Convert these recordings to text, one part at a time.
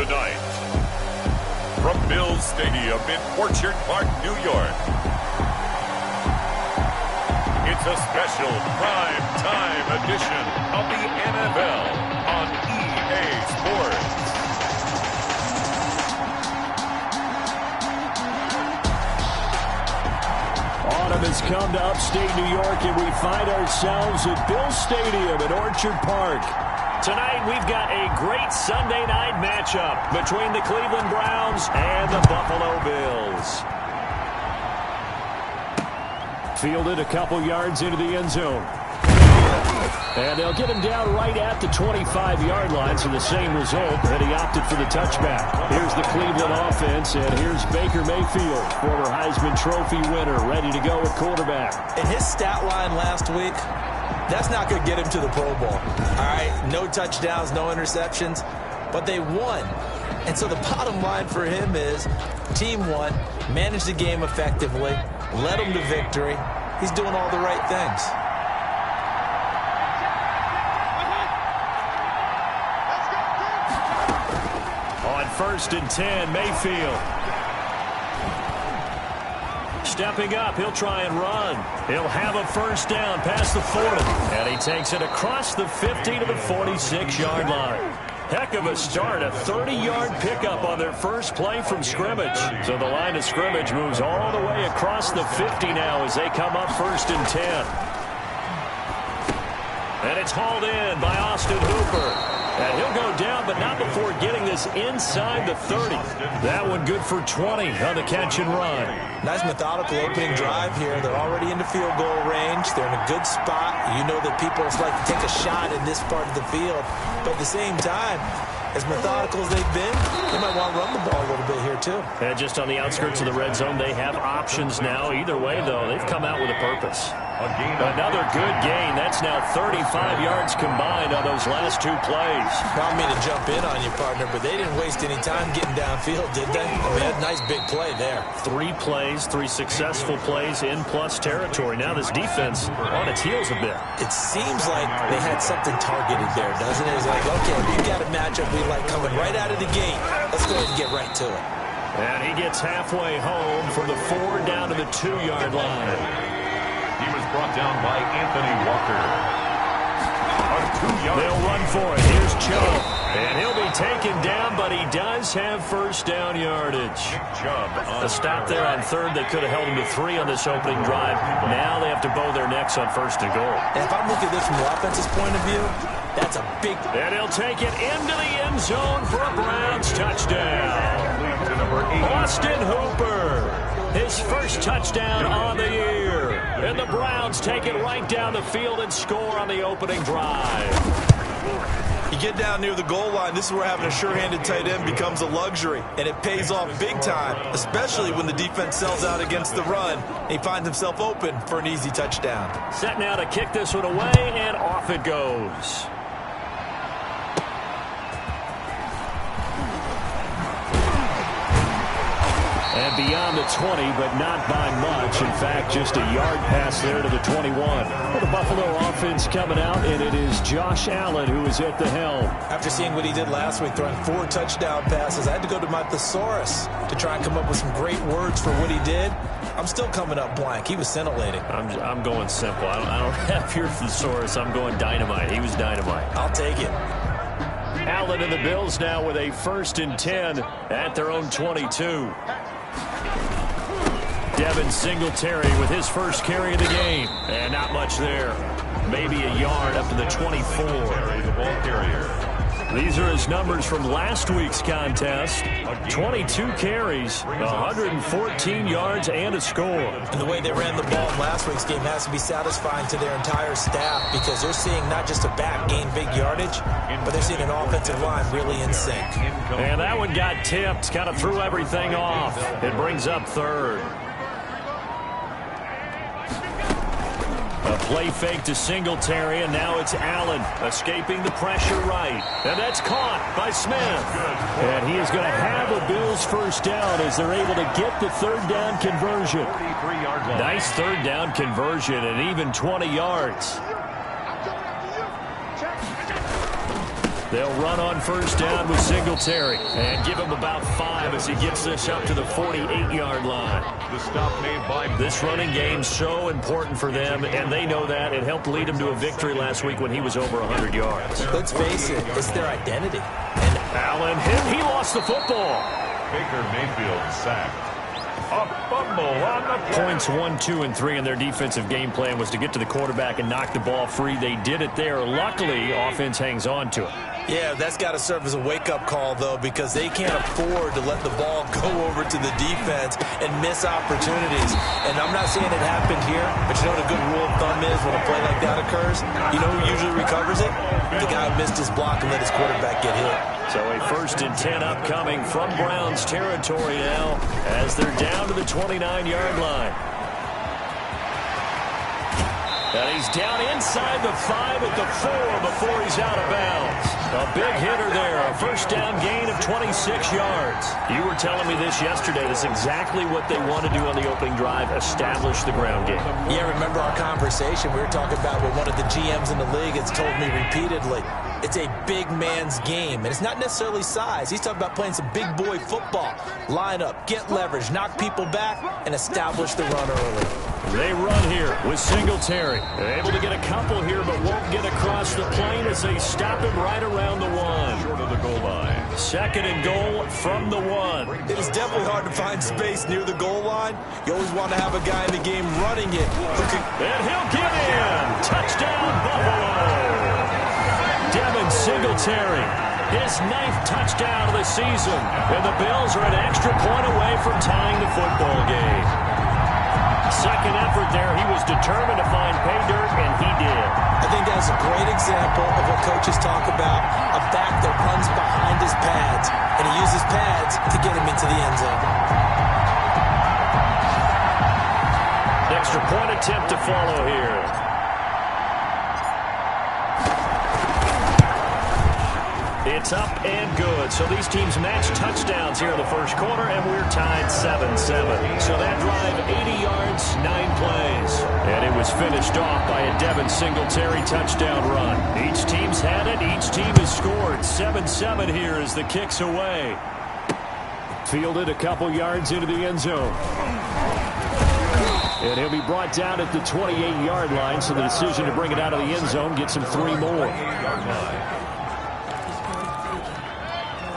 Tonight, from Bills Stadium in Orchard Park, New York, it's a special prime-time edition of the NFL on EA Sports. Autumn has come to upstate New York, and we find ourselves at Bills Stadium at Orchard Park. Tonight, we've got a great Sunday night matchup between the Cleveland Browns and the Buffalo Bills. Fielded a couple yards into the end zone. And they'll get him down right at the 25-yard line, so the same result, that he opted for the touchback. Here's the Cleveland offense, and here's Baker Mayfield, former Heisman Trophy winner, ready to go at quarterback. And his stat line last week, that's not going to get him to the Pro Bowl. All right, no touchdowns, no interceptions, but they won. And so the bottom line for him is team won, managed the game effectively, led them to victory. He's doing all the right things. On 1st and 10, Mayfield. Stepping up, he'll try and run. He'll have a first down past the 40. And he takes it across the 50 to the 46-yard line. Heck of a start, a 30-yard pickup on their first play from scrimmage. So the line of scrimmage moves all the way across the 50 now as they come up 1st and 10. And it's hauled in by Austin Hooper. And he'll go down, but not before getting this inside the 30. That one good for 20 on the catch and run. Nice methodical opening drive here. They're already into field goal range. They're in a good spot. You know that people like to take a shot in this part of the field. But at the same time, as methodical as they've been, they might want to run the ball a little bit here too. And just on the outskirts of the red zone, they have options now. Either way, though, they've come out with a purpose. Another good gain. That's now 35 yards combined on those last two plays. I don't mean to jump in on you, partner, but they didn't waste any time getting downfield, did they? I mean, a nice big play there. 3 plays, 3 successful plays in plus territory. Now this defense on its heels a bit. It seems like they had something targeted there, doesn't it? It's like, okay, we've got a matchup we like coming right out of the gate. Let's go ahead and get right to it. And he gets halfway home from the 4 down to the 2-yard line. He was brought down by Anthony Walker. They'll run for it. Here's Chubb. And he'll be taken down, but he does have first down yardage. A stop there on 3rd. They could have held him to 3 on this opening drive. Now they have to bow their necks on 1st and goal. And if I'm looking at this from the offense's point of view, that's a big... And he'll take it into the end zone for a Browns touchdown. Austin Hooper, his first touchdown on the year. And the Browns take it right down the field and score on the opening drive. You get down near the goal line, this is where having a sure-handed tight end becomes a luxury. And it pays off big time, especially when the defense sells out against the run. And he finds himself open for an easy touchdown. Set now to kick this one away, and off it goes. And beyond the 20, but not by much. In fact, just a yard pass there to the 21. Well, the Buffalo offense coming out, and it is Josh Allen who is at the helm. After seeing what he did last week, throwing 4 touchdown passes, I had to go to my thesaurus to try and come up with some great words for what he did. I'm still coming up blank. He was scintillating. I'm going simple. I don't have your thesaurus. I'm going dynamite. He was dynamite. I'll take it. Allen and the Bills now with a 1st and 10 at their own 22. Devin Singletary with his first carry of the game. And not much there. Maybe a yard up to the 24. These are his numbers from last week's contest. 22 carries, 114 yards, and a score. And the way they ran the ball in last week's game has to be satisfying to their entire staff because they're seeing not just a back gain big yardage, but they're seeing an offensive line really in sync. And that one got tipped, kind of threw everything off. It brings up 3rd. A play fake to Singletary, and now it's Allen escaping the pressure right. And that's caught by Smith. And he is going to have a Bills first down as they're able to get the 3rd down conversion. Nice 3rd down conversion and even 20 yards. They'll run on first down with Singletary and give him about 5 as he gets this up to the 48-yard line. The stop made by this running game's so important for them, and they know that. It helped lead him to a victory last week when he was over 100 yards. Let's face it, it's their identity. And Allen hit. He lost the football. Baker Mayfield sacked. A fumble on the points 1, 2, and 3 in their defensive game plan was to get to the quarterback and knock the ball free. They did it there. Luckily, offense hangs on to it. Yeah, that's got to serve as a wake-up call, though, because they can't afford to let the ball go over to the defense and miss opportunities. And I'm not saying it happened here, but you know what a good rule of thumb is when a play like that occurs? You know who usually recovers it? The guy who missed his block and let his quarterback get hit. So a 1st and 10 upcoming from Browns territory now as they're down to the 29-yard line. And he's down inside the 5 at the 4 before he's out of bounds. A big hitter there, a 1st down gain of 26 yards. You were telling me this yesterday. That's exactly what they want to do on the opening drive, establish the ground game. Yeah, remember our conversation? We were talking about what one of the GMs in the league has told me repeatedly. It's a big man's game, and it's not necessarily size. He's talking about playing some big boy football. Line up, get leverage, knock people back, and establish the run early. They run here with Singletary. They're able to get a couple here, but won't get across the plane as they stop him right around the 1. Short of the goal line. 2nd and goal from the 1. It is definitely hard to find space near the goal line. You always want to have a guy in the game running it. And he'll get in. Touchdown, Buffalo. Devin Singletary, his 9th touchdown of the season. And the Bills are an extra point away from tying the football game. 2nd effort there. He was determined to find pay dirt, and he did. I think that's a great example of what coaches talk about, a back that runs behind his pads, and he uses pads to get him into the end zone. Extra point attempt to follow here. It's up and good. So these teams match touchdowns here in the 1st quarter, and we're tied 7-7. So that drive, 80 yards, 9 plays. And it was finished off by a Devin Singletary touchdown run. Each team's had it. Each team has scored. 7-7 here as the kick's away. Fielded a couple yards into the end zone. And he'll be brought down at the 28-yard line, so the decision to bring it out of the end zone gets him 3 more.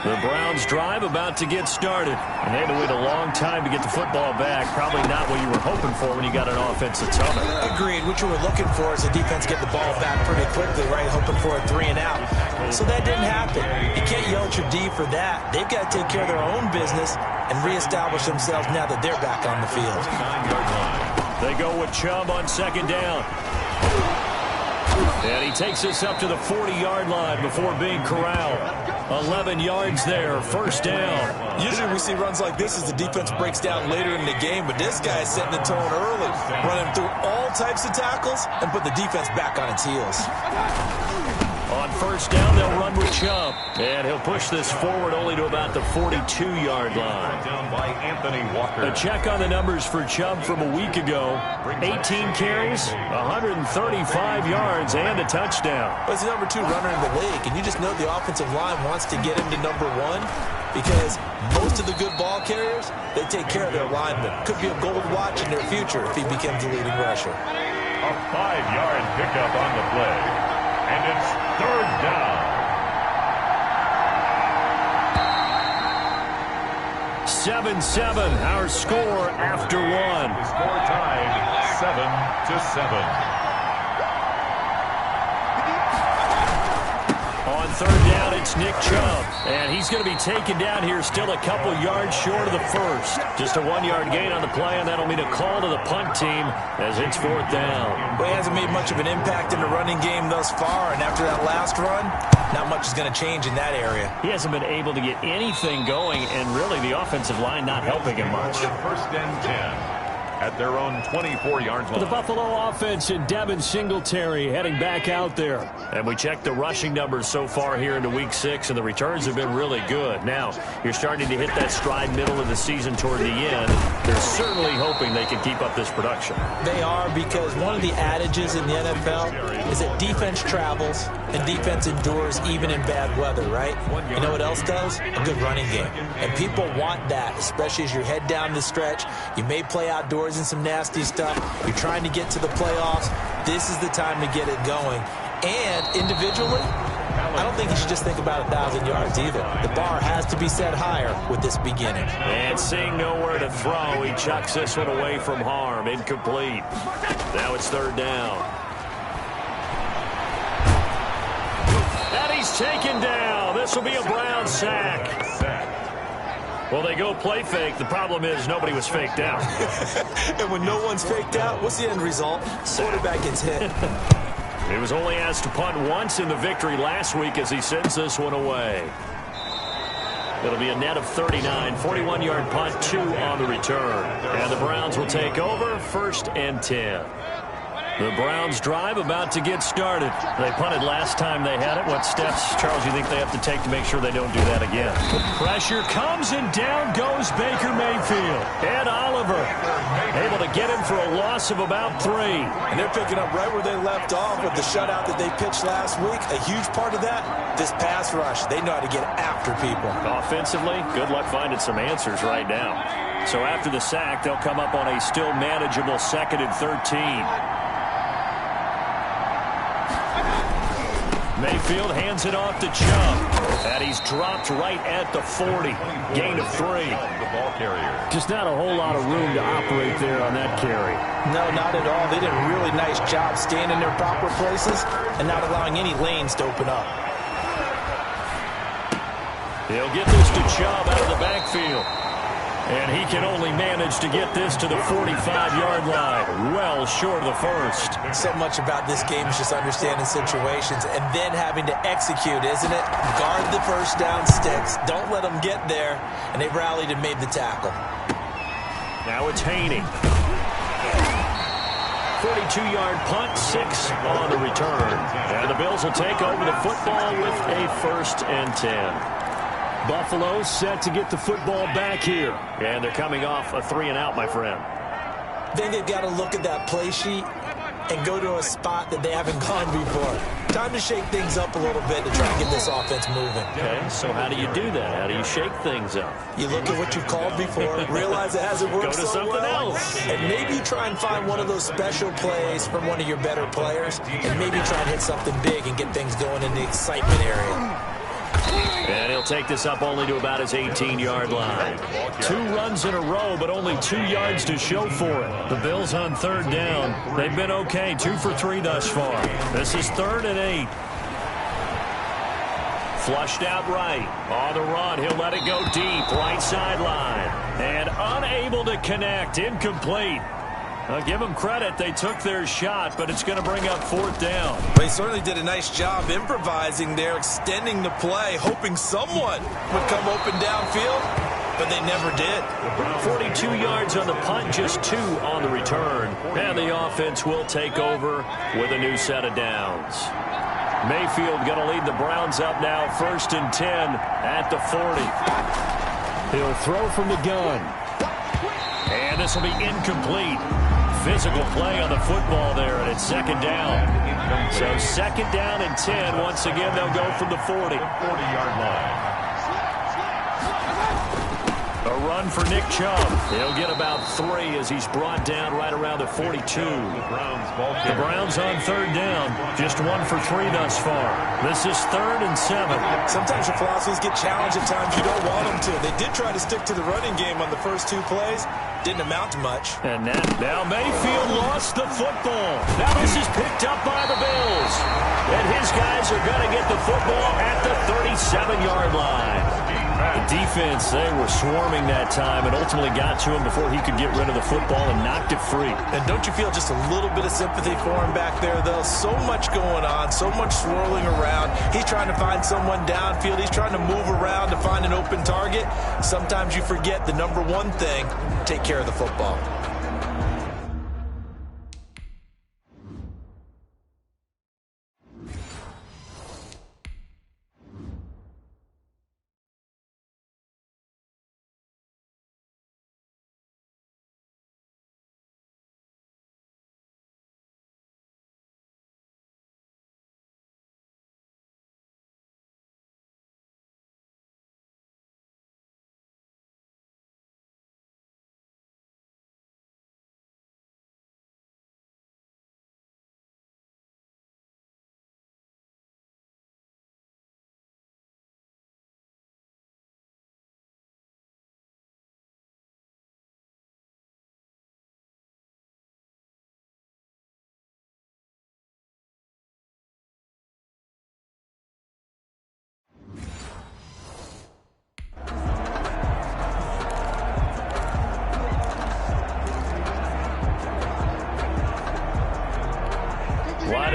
The Browns drive about to get started. And they had to wait a long time to get the football back. Probably not what you were hoping for when you got an offensive tunnel. Agreed. What you were looking for is the defense get the ball back pretty quickly, right? Hoping for a 3 and out. So that didn't happen. You can't yell at your D for that. They've got to take care of their own business and reestablish themselves now that they're back on the field. They go with Chubb on 2nd down. And he takes us up to the 40-yard line before being corralled. 11 yards there, 1st down. Usually we see runs like this as the defense breaks down later in the game, but this guy is setting the tone early, running through all types of tackles and put the defense back on its heels. On 1st down, they'll run with Chubb. And he'll push this forward only to about the 42-yard line. Down by Anthony Walker. A check on the numbers for Chubb from a week ago. 18 carries, 135 yards, and a touchdown. Well, he's the number 2 runner in the league, and you just know the offensive line wants to get him to number 1 because most of the good ball carriers, they take care of their linemen. Could be a gold watch in their future if he becomes the leading rusher. A 5-yard pickup on the play. And it's 3rd down. 7-7, our score after 1. The score tied 7-7. On 3rd down, it's Nick Chubb. And he's going to be taken down here still a couple yards short of the 1st. Just a 1-yard gain on the play, and that'll mean a call to the punt team as it's 4th down. Well, he hasn't made much of an impact in the running game thus far, and after that last run, not much is going to change in that area. He hasn't been able to get anything going, and really the offensive line not helping him much. 1st and 10. at their own 24-yard line. The Buffalo offense and Devin Singletary heading back out there. And we checked the rushing numbers so far here into Week 6, and the returns have been really good. Now, you're starting to hit that stride middle of the season toward the end. They're certainly hoping they can keep up this production. They are, because one of the adages in the NFL is that defense travels and defense endures even in bad weather, right? You know what else does? A good running game. And people want that, especially as you head down the stretch. You may play outdoors in some nasty stuff. You're trying to get to the playoffs. This is the time to get it going. And individually, I don't think you should just think about 1,000 yards either. The bar has to be set higher with this beginning. And seeing nowhere to throw, he chucks this one away from harm. Incomplete. Now it's third down. And he's taken down. This will be a Brown sack. Well, they go play fake. The problem is nobody was faked out. And when no one's faked out, what's the end result? Quarterback gets hit. He was only asked to punt once in the victory last week as he sends this one away. It'll be a net of 39, 41-yard punt, 2 on the return. And the Browns will take over, 1st and 10. The Browns drive about to get started. They punted last time they had it. What steps, Charles, you think they have to take to make sure they don't do that again? Pressure comes, and down goes Baker Mayfield. Ed Oliver able to get him for a loss of about 3. And they're picking up right where they left off with the shutout that they pitched last week. A huge part of that, this pass rush. They know how to get after people. Offensively, good luck finding some answers right now. So after the sack, they'll come up on a still manageable 2nd and 13. Mayfield hands it off to Chubb. And he's dropped right at the 40. Gain of 3. The ball carrier. Just not a whole lot of room to operate there on that carry. No, not at all. They did a really nice job staying in their proper places and not allowing any lanes to open up. He'll get this to Chubb out of the backfield. And he can only manage to get this to the 45-yard line. Well short of the first. So much about this game is just understanding situations and then having to execute, isn't it? Guard the first down sticks. Don't let them get there. And they rallied and made the tackle. Now it's Haney. 42-yard punt, 6 on the return. And the Bills will take over the football with a 1st and 10. Buffalo set to get the football back here. And they're coming off a 3-and-out, my friend. Then they've got to look at that play sheet and go to a spot that they haven't gone before. Time to shake things up a little bit to try and get this offense moving. Okay, so how do you do that? How do you shake things up? You look at what you've called before, realize it hasn't worked Go to so something well, else. and maybe you try and find one of those special plays from one of your better players, and maybe try and hit something big and get things going in the excitement area. And he'll take this up only to about his 18-yard line. 2 runs in a row, but only 2 yards to show for it. The Bills on 3rd down. They've been okay, 2 for 3 thus far. This is 3rd and 8. Flushed out right. On the run, he'll let it go deep, right sideline. And unable to connect, incomplete. I'll give them credit. They took their shot, but it's going to bring up 4th down. They certainly did a nice job improvising there, extending the play, hoping someone would come open downfield, but they never did. 42 yards on the punt, just 2 on the return. And the offense will take over with a new set of downs. Mayfield going to lead the Browns up now, 1st and 10 at the 40. He'll throw from the gun. And this will be incomplete. Physical play on the football there, and it's 2nd down. So 2nd down and 10. Once again, they'll go from the 40. 40-yard line. A run for Nick Chubb. He'll get about 3 as he's brought down right around the 42. The Browns on 3rd down. Just 1 for 3 thus far. This is 3rd and 7. Sometimes your philosophies get challenged at times you don't want them to. They did try to stick to the running game on the first 2 plays. Didn't amount to much. And now Mayfield lost the football. Now this is picked up by the Bills. And his guys are going to get the football at the 37-yard line. The defense, they were swarming that time and ultimately got to him before he could get rid of the football and knocked it free. And don't you feel just a little bit of sympathy for him back there, though? So much going on, so much swirling around. He's trying to find someone downfield. He's trying to move around to find an open target. Sometimes you forget the number one thing, take care of the football.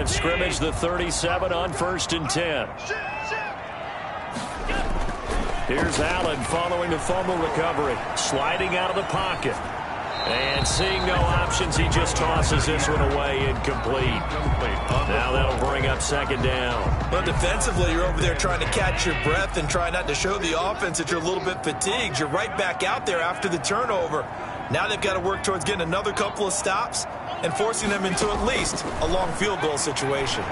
of scrimmage, the 37 on 1st and 10. Here's Allen following the fumble recovery. Sliding out of the pocket. And seeing no options, he just tosses this one away, incomplete. Now that'll bring up 2nd down. Well, defensively, you're over there trying to catch your breath and try not to show the offense that you're a little bit fatigued. You're right back out there after the turnover. Now they've got to work towards getting another couple of stops and forcing them into at least a long field goal situation.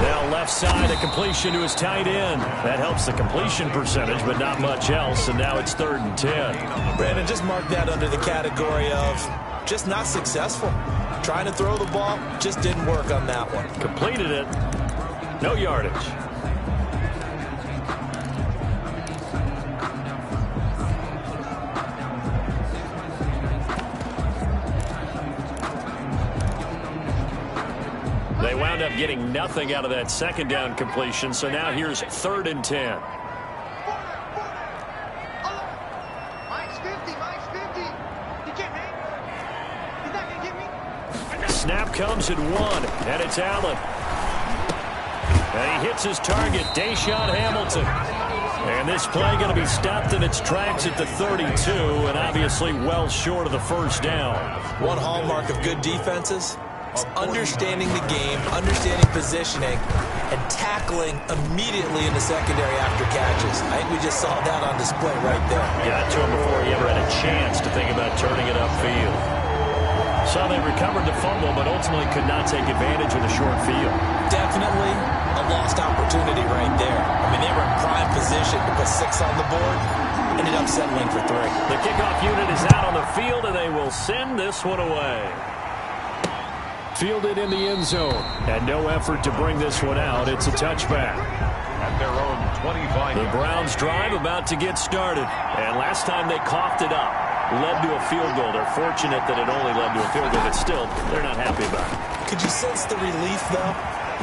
Now left side, a completion to his tight end. That helps the completion percentage, but not much else, and now it's 3rd and 10. Brandon, just mark that under the category of just not successful. Trying to throw the ball, just didn't work on that one. Completed it. No yardage. They wound up getting nothing out of that 2nd down completion, so now here's 3rd and 10. Snap comes at 1, and it's Allen. And he hits his target, Deshaun Hamilton. And this play going to be stopped in its tracks at the 32, and obviously well short of the 1st down. One hallmark of good defenses is understanding the game, understanding positioning, and tackling immediately in the secondary after catches. I think we just saw that on display right there. Got to him before he ever had a chance to think about turning it upfield. So they recovered the fumble, but ultimately could not take advantage of the short field. Definitely a lost opportunity right there. I mean, they were in prime position to put 6 on the board. Ended up settling for 3. The kickoff unit is out on the field, and they will send this one away. Fielded in the end zone, and no effort to bring this one out. It's a touchback. At their own 25. The Browns drive about to get started, and last time they coughed it up. Led to a field goal. They're fortunate that it only led to a field goal, but still, they're not happy about it. Could you sense the relief, though,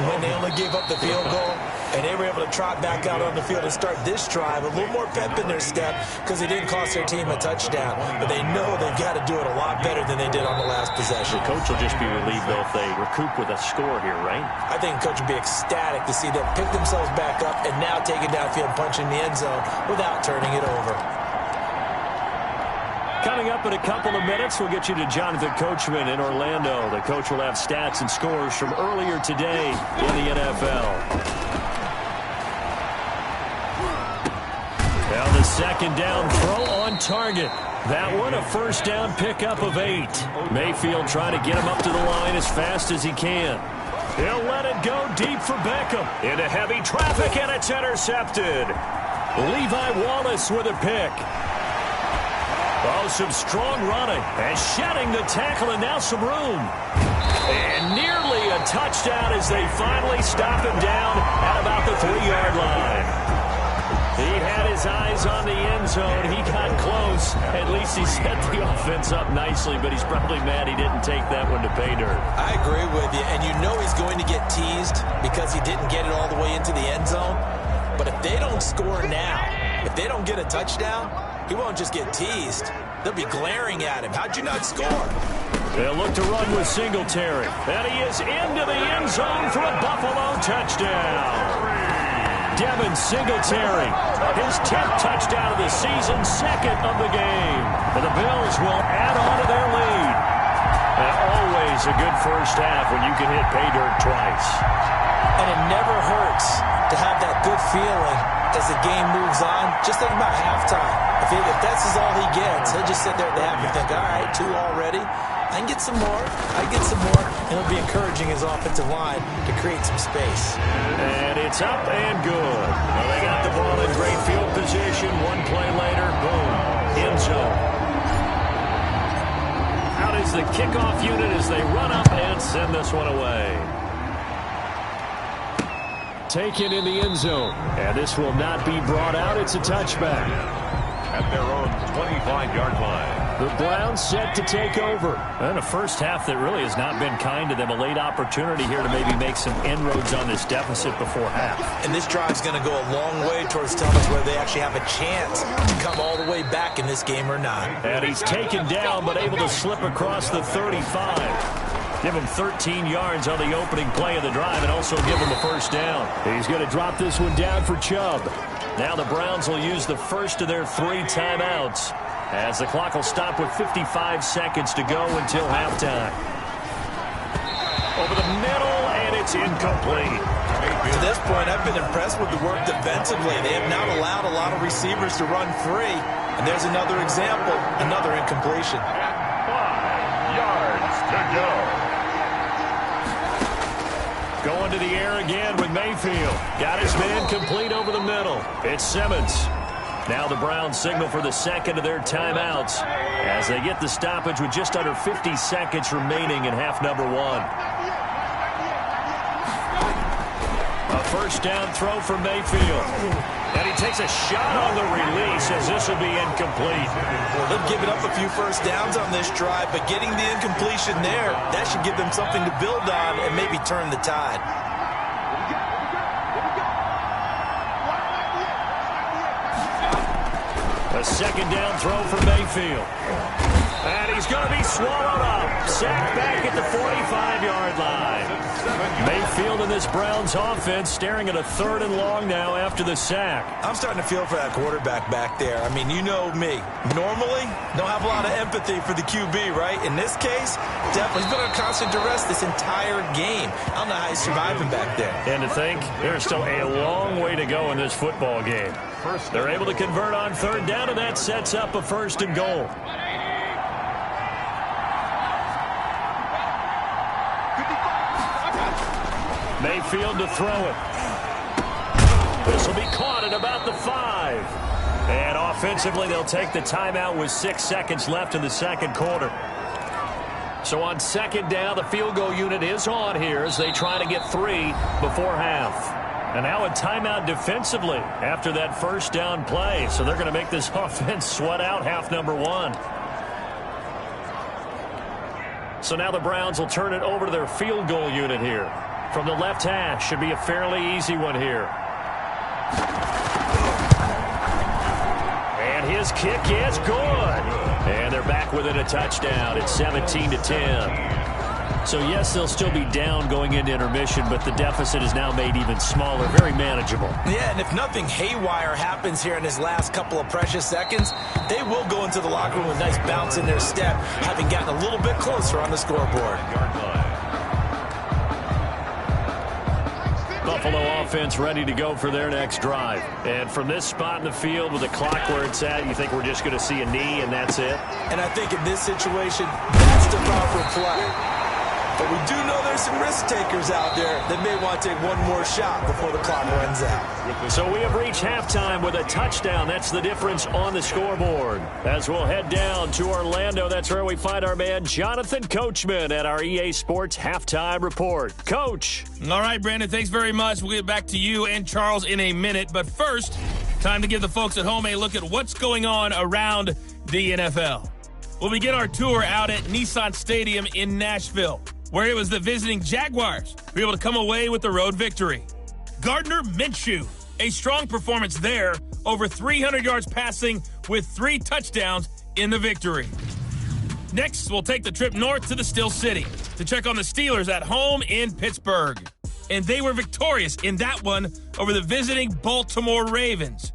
when they only gave up the field goal and they were able to trot back out on the field and start this drive? A little more pep in their step because they didn't cost their team a touchdown, but they know they've got to do it a lot better than they did on the last possession. The coach will just be relieved, though, if they recoup with a score here, right? I think the coach would be ecstatic to see them pick themselves back up and now take it downfield, punching the end zone without turning it over. Coming up in a couple of minutes, we'll get you to Jonathan Coachman in Orlando. The coach will have stats and scores from earlier today in the NFL. Now the 2nd down throw on target. That one a 1st down pickup of 8. Mayfield trying to get him up to the line as fast as he can. He'll let it go deep for Beckham. Into heavy traffic, and it's intercepted. Levi Wallace with a pick. Oh, some strong running. And shedding the tackle, and now some room. And nearly a touchdown as they finally stop him down at about the 3-yard line. He had his eyes on the end zone. He got close. At least he set the offense up nicely, but he's probably mad he didn't take that one to pay dirt. I agree with you, and you know he's going to get teased because he didn't get it all the way into the end zone. But if they don't score now, if they don't get a touchdown, he won't just get teased. They'll be glaring at him. How'd you not score? They'll look to run with Singletary. And he is into the end zone for a Buffalo touchdown. Devin Singletary, his 10th touchdown of the season, 2nd of the game. And the Bills will add on to their lead. And always a good first half when you can hit pay dirt twice. And it never hurts to have that good feeling as the game moves on. Just think about halftime. If that's all he gets, he'll just sit there at the half and think, all right, 2 already. I can get some more. I can get some more. And he'll be encouraging his offensive line to create some space. And it's up and good. Well, they got the ball in great field position. One play later, boom, end zone. Out is the kickoff unit as they run up and send this one away. Taken in the end zone. And this will not be brought out. It's a touchback. At their own 25-yard line. The Browns set to take over. And a first half that really has not been kind to them. A late opportunity here to maybe make some inroads on this deficit before half. And this drive's going to go a long way towards telling us whether they actually have a chance to come all the way back in this game or not. And he's taken down but able to slip across the 35. Give him 13 yards on the opening play of the drive and also give him a first down. He's going to drop this one down for Chubb. Now the Browns will use the first of their 3 timeouts as the clock will stop with 55 seconds to go until halftime. Over the middle, and it's incomplete. To this point, I've been impressed with the work defensively. They have not allowed a lot of receivers to run free. And there's another example, another incompletion. 5 yards to go. Going to the air again with Mayfield. Got his man complete over the middle. It's Simmons. Now the Browns signal for the second of their timeouts as they get the stoppage with just under 50 seconds remaining in half number 1. A first down throw for Mayfield. And he takes a shot on the release as this will be incomplete. They've given up a few first downs on this drive, but getting the incompletion there, that should give them something to build on and maybe turn the tide. A second down throw for Mayfield. And he's going to be swallowed up. Sacked back at the 45-yard line. Mayfield in this Browns offense staring at a 3rd and long now after the sack. I'm starting to feel for that quarterback back there. I mean, you know me. Normally, don't have a lot of empathy for the QB, right? In this case, definitely. He's been on constant duress this entire game. I don't know how he's surviving back there. And to think, there's still a long way to go in this football game. They're able to convert on 3rd down, and that sets up a 1st and goal. Mayfield to throw it. This will be caught at about the 5. And offensively, they'll take the timeout with 6 seconds left in the second quarter. So on 2nd down, the field goal unit is on here as they try to get 3 before half. And now a timeout defensively after that first down play. So they're going to make this offense sweat out half number 1. So now the Browns will turn it over to their field goal unit here. From the left hash, should be a fairly easy one here. And his kick is good. And they're back within a touchdown. It's 17-10. So, yes, they'll still be down going into intermission, but the deficit is now made even smaller, very manageable. Yeah, and if nothing haywire happens here in his last couple of precious seconds, they will go into the locker room with a nice bounce in their step, having gotten a little bit closer on the scoreboard. Buffalo offense ready to go for their next drive. And from this spot in the field with the clock where it's at, you think we're just going to see a knee and that's it? And I think in this situation, that's the proper play. But we do know there's some risk takers out there that may want to take one more shot before the clock runs out. So we have reached halftime with a touchdown. That's the difference on the scoreboard. As we'll head down to Orlando, that's where we find our man Jonathan Coachman at our EA Sports Halftime Report. Coach. All right, Brandon, thanks very much. We'll get back to you and Charles in a minute. But first, time to give the folks at home a look at what's going on around the NFL. We'll begin our tour out at Nissan Stadium in Nashville, where it was the visiting Jaguars who were able to come away with the road victory. Gardner Minshew, a strong performance there, over 300 yards passing with 3 touchdowns in the victory. Next, we'll take the trip north to the Steel City to check on the Steelers at home in Pittsburgh. And they were victorious in that one over the visiting Baltimore Ravens.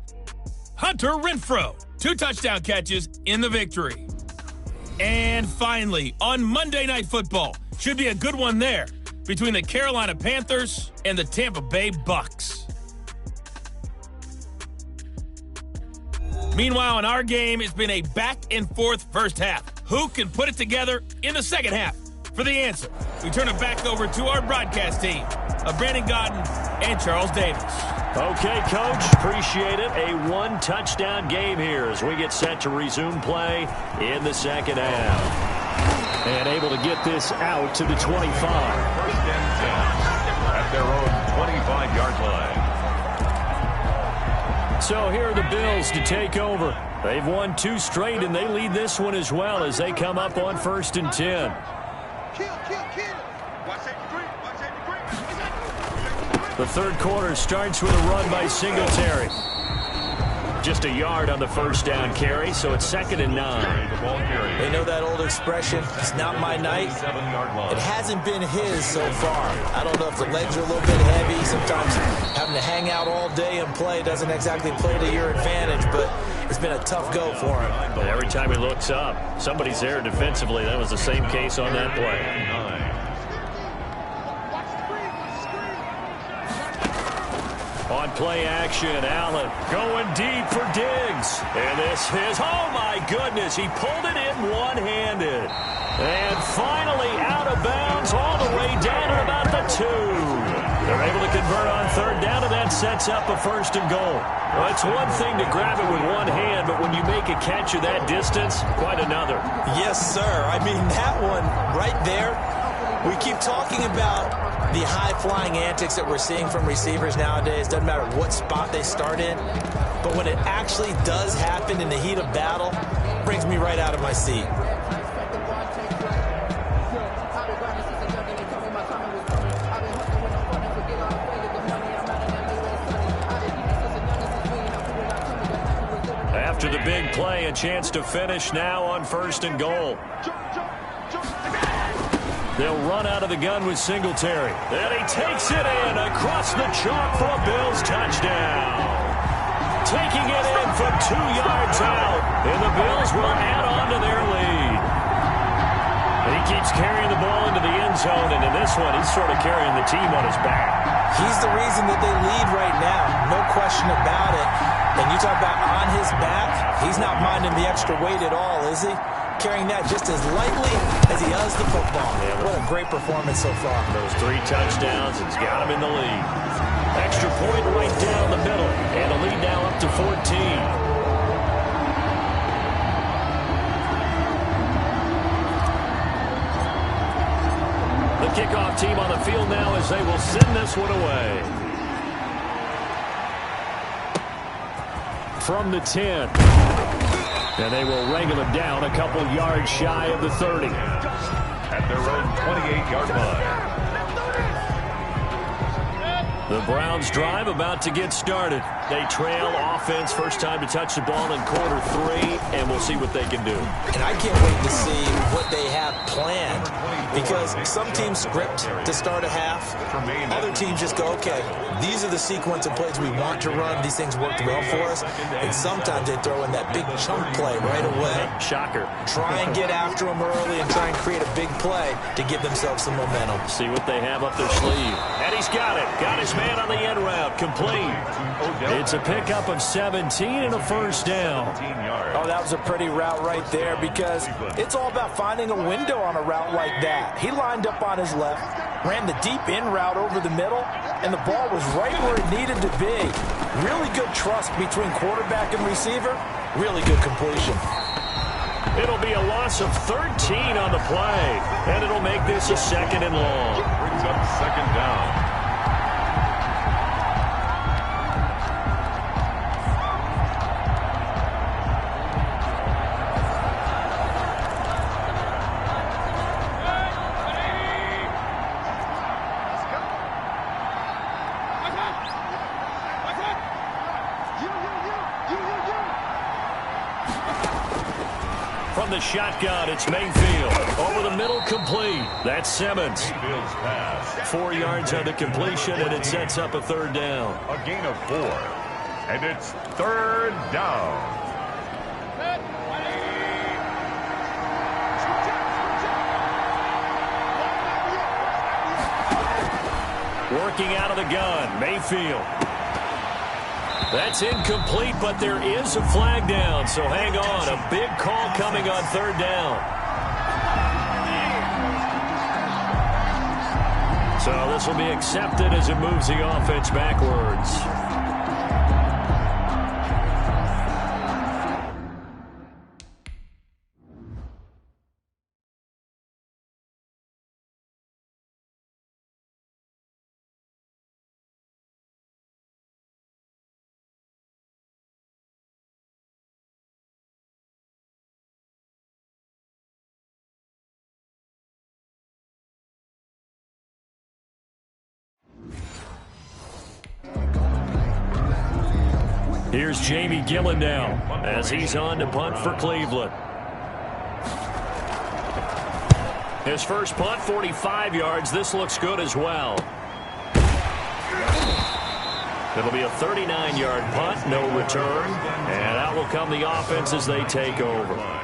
Hunter Renfrow, 2 touchdown catches in the victory. And finally, on Monday Night Football, should be a good one there between the Carolina Panthers and the Tampa Bay Bucks. Meanwhile, in our game, it's been a back-and-forth first half. Who can put it together in the second half? For the answer, we turn it back over to our broadcast team of Brandon Gaudin and Charles Davis. Okay, Coach, appreciate it. A 1-touchdown game here as we get set to resume play in the second half. And able to get this out to the 25. 1st and 10 at their own 25-yard line. So here are the Bills to take over. They've won 2 straight, and they lead this one as well as they come up on 1st and 10. The third quarter starts with a run by Singletary. just a yard on the first down carry, so it's 2nd and 9. The ball carrier. They know that old expression, it's not my night. 7-yard line. It hasn't been his so far. I don't know if the legs are a little bit heavy. Sometimes having to hang out all day and play doesn't exactly play to your advantage, but it's been a tough go for him. But every time he looks up, somebody's there defensively. That was the same case on that play. 9. On play action, Allen going deep for Diggs. And this is, oh my goodness, he pulled it in one-handed. And finally out of bounds all the way down to about the 2. They're able to convert on 3rd down, and that sets up a 1st and goal. Well, it's one thing to grab it with one hand, but when you make a catch of that distance, quite another. Yes, sir. I mean, that one right there, we keep talking about the high-flying antics that we're seeing from receivers nowadays. Doesn't matter what spot they start in. But when it actually does happen in the heat of battle, it brings me right out of my seat. After the big play, a chance to finish now on 1st and goal. They'll run out of the gun with Singletary. And he takes it in across the chalk for a Bills touchdown. Taking it in from 2 yards out. And the Bills will add on to their lead. He keeps carrying the ball into the end zone, and in this one, he's sort of carrying the team on his back. He's the reason that they lead right now. No question about it. And you talk about on his back, he's not minding the extra weight at all, is he? Carrying that just as lightly as he does the football. Yeah, what a great performance so far. Those 3 touchdowns, it's got him in the lead. Extra point right down the middle. And the lead now up to 14. The kickoff team on the field now as they will send this one away. From the 10. And they will wrangle him down a couple yards shy of the 30. At their own 28-yard line. The Browns drive about to get started. They trail offense, first time to touch the ball in quarter 3, and we'll see what they can do. And I can't wait to see what they have planned, because some teams script to start a half. Other teams just go, okay, these are the sequence of plays we want to run. These things worked well for us. And sometimes they throw in that big chunk play right away. Shocker. Try and get after them early and try and create a big play to give themselves some momentum. See what they have up their sleeve. And he's got it. Got his man on the end route. Complete. It's a pickup of 17 and a 1st down. Oh, that was a pretty route right there, because it's all about finding a window on a route like that. He lined up on his left, ran the deep in route over the middle, and the ball was right where it needed to be. Really good trust between quarterback and receiver. Really good completion. It'll be a loss of 13 on the play, and it'll make this a 2nd and long. Brings up 2nd down. From the shotgun, it's Mayfield. Over the middle, complete. That's Simmons. Mayfield's pass. 4 yards on the completion, and it sets up a 3rd down. A gain of 4. And it's 3rd down. Working out of the gun, Mayfield. That's incomplete, but there is a flag down, so hang on. A big call coming on 3rd down. So this will be accepted as it moves the offense backwards. Here's Jamie Gillen now as he's on to punt for Cleveland. His first punt, 45 yards. This looks good as well. It'll be a 39-yard punt, no return. And out will come the offense as they take over.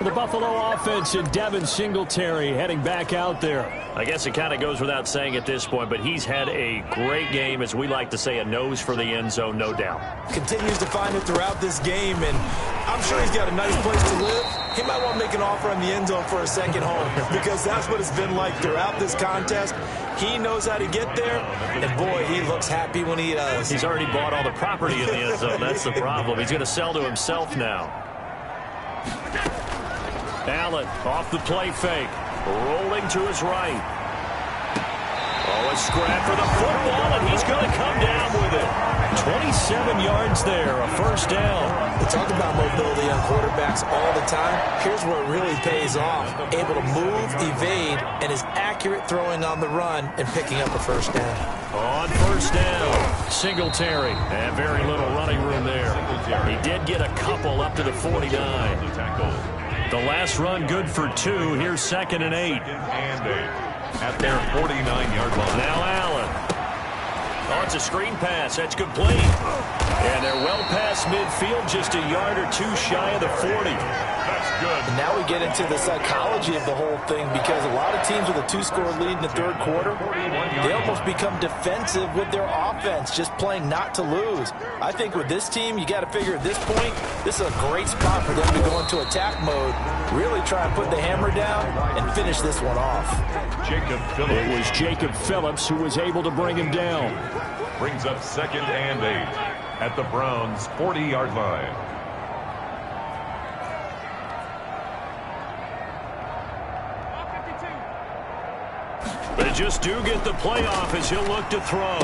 The Buffalo offense and Devin Singletary heading back out there. I guess it kind of goes without saying at this point, but he's had a great game, as we like to say, a nose for the end zone, no doubt. Continues to find it throughout this game, and I'm sure he's got a nice place to live. He might want to make an offer in the end zone for a second home, because that's what it's been like throughout this contest. He knows how to get there, and boy, he looks happy when he does. He's already bought all the property in the end zone. That's the problem. He's going to sell to himself now. Allen off the play fake, rolling to his right. Oh, a scrap for the football, and he's going to come down with it. 27 yards there, a first down. We talk about mobility on quarterbacks all the time. Here's where it really pays off. Able to move, evade, and is accurate throwing on the run and picking up a first down. On first down, Singletary. And very little running room there. He did get a couple up to the 49. The last run good for 2. Here's 2nd and 8. At their 49-yard line. Now Allen. Oh, it's a screen pass. That's complete. And they're well past midfield, just a yard or 2 shy of the 40. That's good. And now we get into the psychology of the whole thing, because a lot of teams with a 2-score lead in the third quarter, they almost become defensive with their offense, just playing not to lose. I think with this team, you got to figure at this point, this is a great spot for them to go into attack mode, really try and put the hammer down and finish this one off. Jacob Phillips. It was Jacob Phillips who was able to bring him down. Brings up 2nd and 8 at the Browns' 40-yard line. They just do get the playoff as he'll look to throw.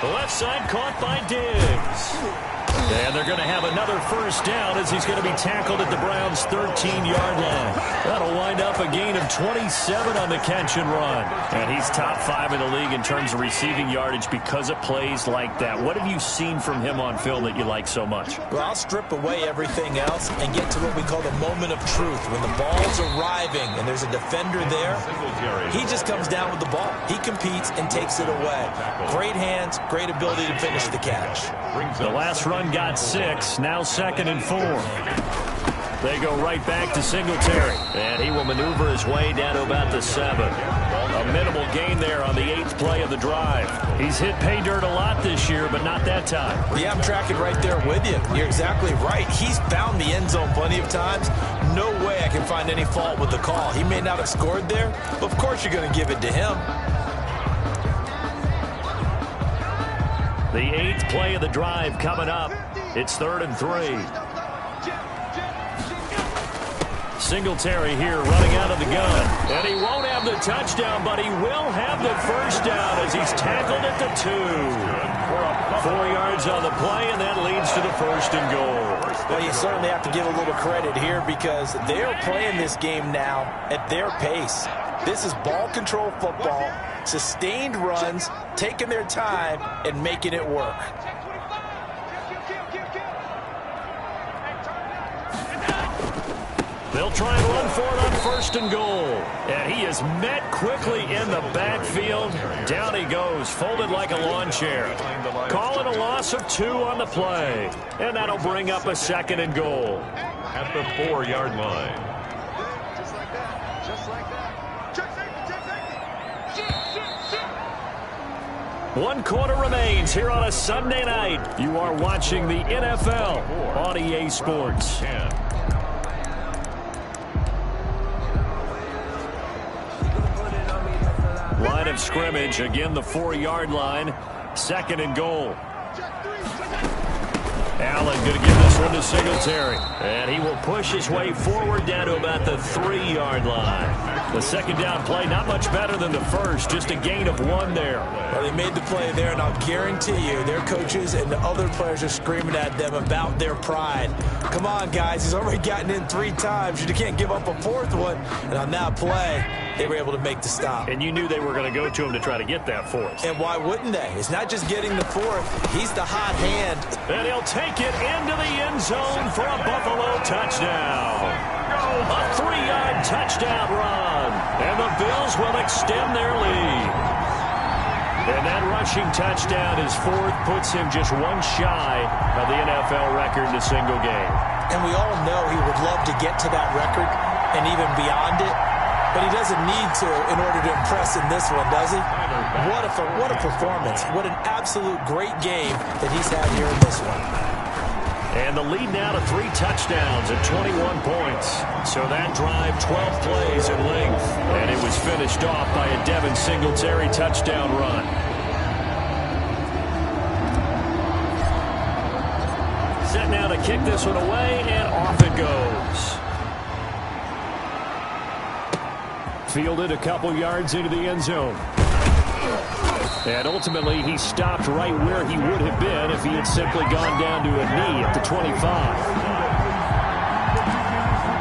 The left side caught by Diggs. And they're going to have another first down as he's going to be tackled at the Browns' 13-yard line. That'll wind up a gain of 27 on the catch and run. And he's top 5 in the league in terms of receiving yardage because of plays like that. What have you seen from him on film that you like so much? Well, I'll strip away everything else and get to what we call the moment of truth. When the ball's arriving and there's a defender there, he just comes down with the ball. He competes and takes it away. Great hands, great ability to finish the catch. The last run got 6, now 2nd and 4. They go right back to Singletary, and he will maneuver his way down to about the 7. A minimal gain there on the 8th play of the drive. He's hit pay dirt a lot this year, but not that time. Yeah, I'm tracking right there with you. You're exactly right. He's found the end zone plenty of times. No way I can find any fault with the call. He may not have scored there, but of course you're going to give it to him. The 8th play of the drive coming up. It's 3rd and 3. Singletary here running out of the gun. And he won't have the touchdown, but he will have the first down as he's tackled at the 2. 4 yards on the play, and that leads to the 1st and goal. Well, you certainly have to give a little credit here because they're playing this game now at their pace. This is ball control football, sustained runs, taking their time, and making it work. They'll try and run for it on 1st and goal. And he is met quickly in the backfield. Down he goes, folded like a lawn chair. Calling a loss of 2 on the play. And that'll bring up a 2nd and goal. At the 4-yard line. One quarter remains here on a Sunday night. You are watching the NFL on EA Sports. Line of scrimmage, again the 4-yard line. 2nd and goal. Allen going to give this one to Singletary. And he will push his way forward down to about the 3-yard line. The second down play, not much better than the first, just a gain of 1 there. Well, they made the play there, and I'll guarantee you their coaches and the other players are screaming at them about their pride. Come on, guys. He's already gotten in 3 times. You can't give up a 4th one. And on that play, they were able to make the stop. And you knew they were going to go to him to try to get that 4th. And why wouldn't they? It's not just getting the 4th. He's the hot hand. And he'll take it into the end zone for a Buffalo touchdown. A 3-yard touchdown run. And the Bills will extend their lead. And that rushing touchdown, his 4th, puts him just 1 shy of the NFL record in a single game. And we all know he would love to get to that record and even beyond it. But he doesn't need to in order to impress in this one, does he? What a performance. What an absolute great game that he's had here in this one. And the lead now to 3 touchdowns at 21 points. So that drive, 12 plays in length. And it was finished off by a Devin Singletary touchdown run. Set now to kick this one away, and off it goes. Fielded a couple yards into the end zone. And ultimately, he stopped right where he would have been if he had simply gone down to a knee at the 25.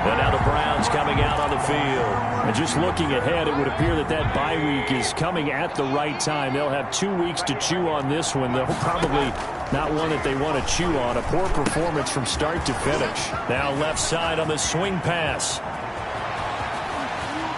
And now the Browns coming out on the field. And just looking ahead, it would appear that that bye week is coming at the right time. They'll have 2 weeks to chew on this one. They'll probably not one that they want to chew on. A poor performance from start to finish. Now left side on the swing pass.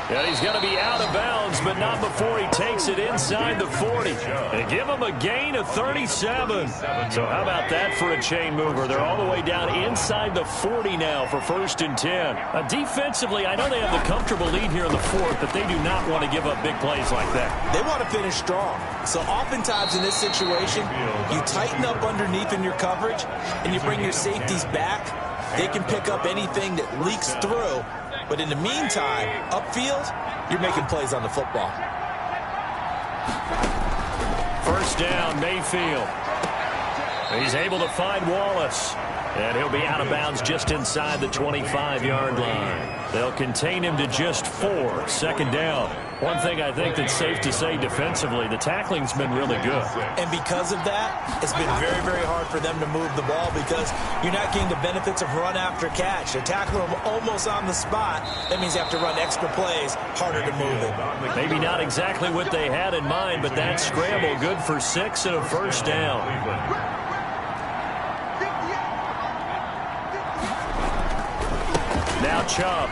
And he's going to be out of bounds, but not before he takes it inside the 40. And give him a gain of 37. So how about that for a chain mover? They're all the way down inside the 40 now for 1st and 10. Defensively, I know they have the comfortable lead here in the 4th, but they do not want to give up big plays like that. They want to finish strong. So oftentimes in this situation, you tighten up underneath in your coverage, and you bring your safeties back. They can pick up anything that leaks through. But in the meantime, upfield, you're making plays on the football. First down, Mayfield. He's able to find Wallace. And he'll be out of bounds just inside the 25-yard line. They'll contain him to just 4. Second down. One thing I think that's safe to say defensively, the tackling's been really good. And because of that, it's been very, very hard for them to move the ball because you're not getting the benefits of run after catch. They tackle him almost on the spot. That means you have to run extra plays, harder to move it. Maybe not exactly what they had in mind, but that scramble good for 6 and a first down. Now Chubb.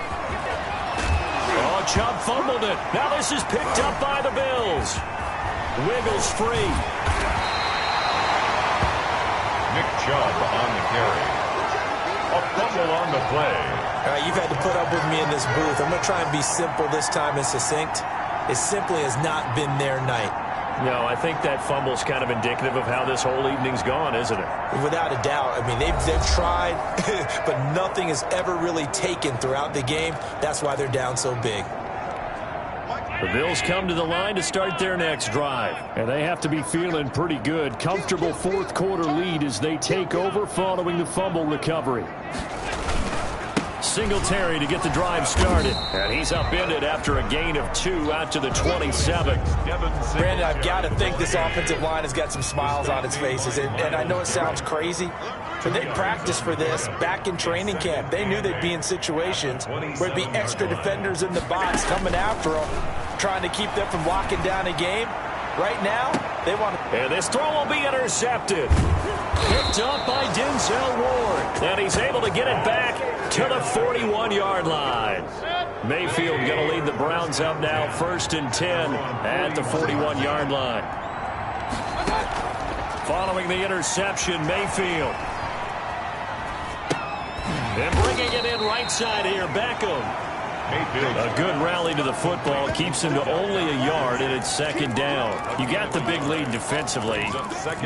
Oh, Chubb fumbled it. Now this is picked up by the Bills. Wiggles free. Nick Chubb on the carry. A fumble on the play. All right, you've had to put up with me in this booth. I'm going to try and be simple this time and succinct. It simply has not been their night. No, I think that fumble's kind of indicative of how this whole evening's gone, isn't it? Without a doubt. I mean, they've tried, but nothing has ever really taken throughout the game. That's why they're down so big. The Bills come to the line to start their next drive. And they have to be feeling pretty good. Comfortable 4th quarter lead as they take over following the fumble recovery. Singletary to get the drive started. And he's upended after a gain of 2 out to the 27. Brandon, I've got to think this offensive line has got some smiles on its faces. And I know it sounds crazy, but they practiced for this back in training camp. They knew they'd be in situations where there'd be extra defenders in the box coming after them, trying to keep them from locking down a game. Right now, they want to... And this throw will be intercepted. Picked up by Denzel Ward. And he's able to get it back to the 41-yard line. Mayfield going to lead the Browns up now, 1st and 10 at the 41-yard line. Following the interception, Mayfield. And bringing it in right side here, Beckham. A good rally to the football keeps him to only a yard, and it's 2nd down. You got the big lead defensively.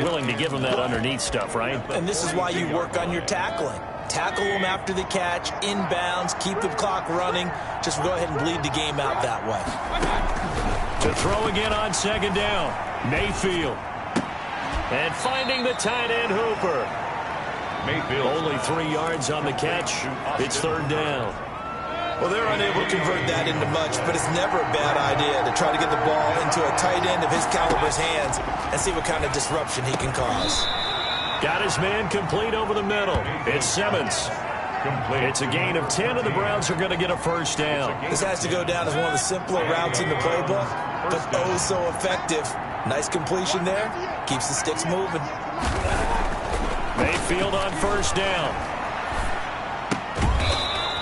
Willing to give him that underneath stuff, right? And this is why you work on your tackling. Tackle them after the catch, inbounds, keep the clock running. Just go ahead and bleed the game out that way. To throw again on 2nd down, Mayfield. And finding the tight end, Hooper. Mayfield. Only 3 yards on the catch. It's 3rd down. Well, they're unable to convert that into much, but it's never a bad idea to try to get the ball into a tight end of his caliber's hands and see what kind of disruption he can cause. Got his man complete over the middle. It's Simmons. It's a gain of 10, and the Browns are going to get a first down. This has to go down as one of the simpler routes in the playbook, but oh so effective. Nice completion there. Keeps the sticks moving. Mayfield on first down.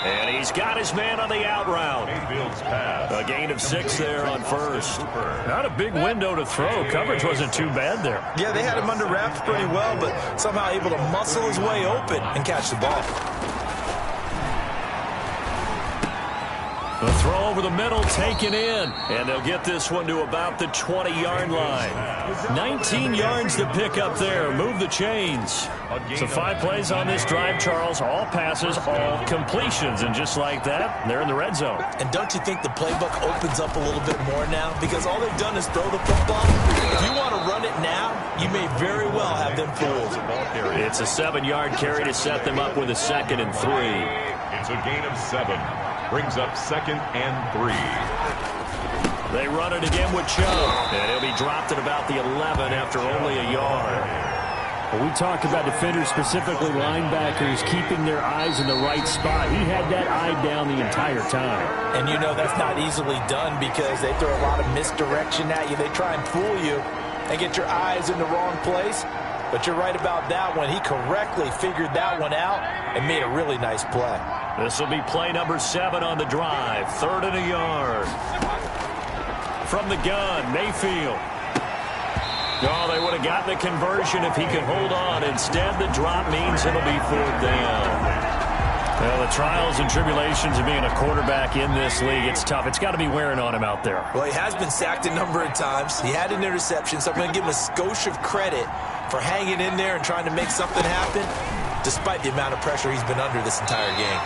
And he's got his man on the out route. A gain of 6 there on first. Not a big window to throw. Coverage wasn't too bad there. Yeah, they had him under wraps pretty well, but somehow able to muscle his way open and catch the ball. The throw over the middle taken in, and they'll get this one to about the 20-yard line. 19 yards to pick up there. Move the chains. So 5 plays on this drive, Charles. All passes, all completions, and just like that, they're in the red zone. And don't you think the playbook opens up a little bit more now? Because all they've done is throw the football. If you want to run it now, you may very well have them fooled. It's a 7-yard carry to set them up with a 2nd and 3. It's a gain of 7. Brings up 2nd and 3. They run it again with Chubb, and he'll be dropped at about the 11 after only a yard. Well, we talk about defenders, specifically linebackers, keeping their eyes in the right spot. He had that eye down the entire time. And you know that's not easily done because they throw a lot of misdirection at you. They try and fool you and get your eyes in the wrong place. But you're right about that one. He correctly figured that one out and made a really nice play. This will be play number 7 on the drive. 3rd and a yard. From the gun, Mayfield. Oh, they would have gotten the conversion if he could hold on. Instead, the drop means it'll be 4th down. Well, the trials and tribulations of being a quarterback in this league, it's tough. It's got to be wearing on him out there. Well, he has been sacked a number of times. He had an interception, so I'm going to give him a skosh of credit for hanging in there and trying to make something happen, despite the amount of pressure he's been under this entire game.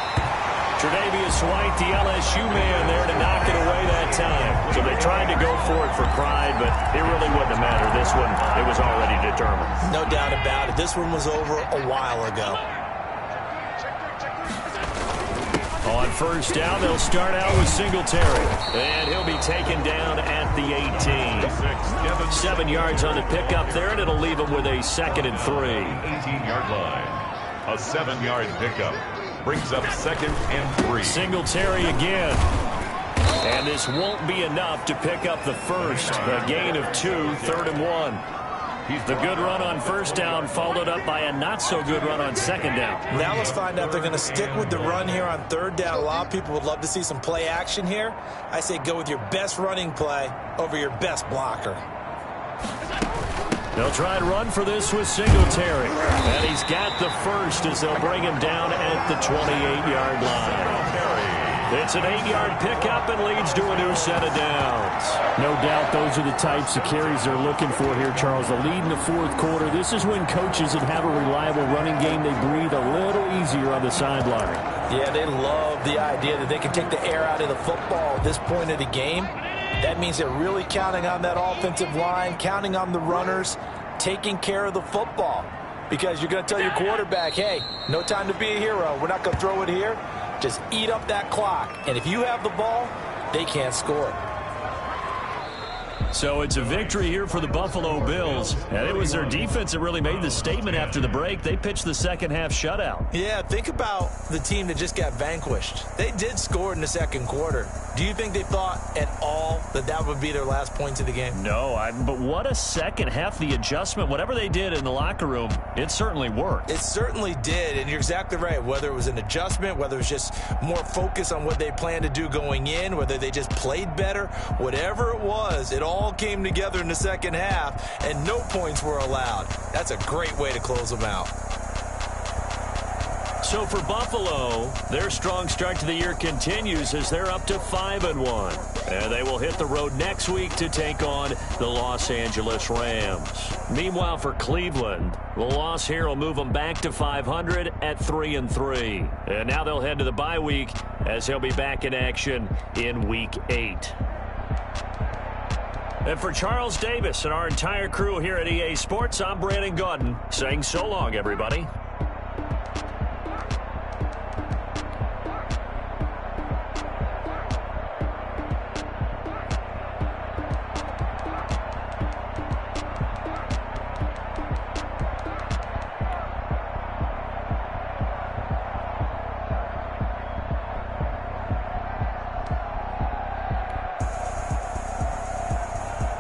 Tre'Davious White, the LSU man, there to knock it away that time. So they tried to go for it for pride, but it really wouldn't have mattered. This one, it was already determined. No doubt about it. This one was over a while ago. On first down, they'll start out with Singletary. And he'll be taken down at the 18. 7 yards on the pickup there, and it'll leave him with a 2nd and 3. 18-yard line. A 7-yard pickup. Brings up 2nd and 3. Singletary again. And this won't be enough to pick up the first. A gain of 2, 3rd and 1. The good run on first down followed up by a not-so-good run on 2nd down. Now let's find out if they're going to stick with the run here on 3rd down. A lot of people would love to see some play action here. I say go with your best running play over your best blocker. They'll try and run for this with Singletary. And he's got the first as they'll bring him down at the 28-yard line. It's an 8-yard pickup and leads to a new set of downs. No doubt those are the types of carries they're looking for here, Charles. The lead in the 4th quarter. This is when coaches that have a reliable running game, they breathe a little easier on the sideline. Yeah, they love the idea that they can take the air out of the football at this point of the game. That means they're really counting on that offensive line, counting on the runners, taking care of the football. Because you're going to tell your quarterback, hey, no time to be a hero. We're not going to throw it here. Just eat up that clock. And if you have the ball, they can't score. So it's a victory here for the Buffalo Bills. And it was their defense that really made the statement after the break. They pitched the second-half shutout. Yeah, think about the team that just got vanquished. They did score in the 2nd quarter. Do you think they thought at all that that would be their last points of the game? No, but what a second half. The adjustment, whatever they did in the locker room, it certainly worked. It certainly did, and you're exactly right. Whether it was an adjustment, whether it was just more focus on what they planned to do going in, whether they just played better, whatever it was, it all came together in the 2nd half, and no points were allowed. That's a great way to close them out. So for Buffalo, their strong start to the year continues as they're up to 5-1. And they will hit the road next week to take on the Los Angeles Rams. Meanwhile, for Cleveland, the loss here will move them back to 500 at 3-3. And now they'll head to the bye week as they'll be back in action in Week 8. And for Charles Davis and our entire crew here at EA Sports, I'm Brandon Gaudin saying so long, everybody.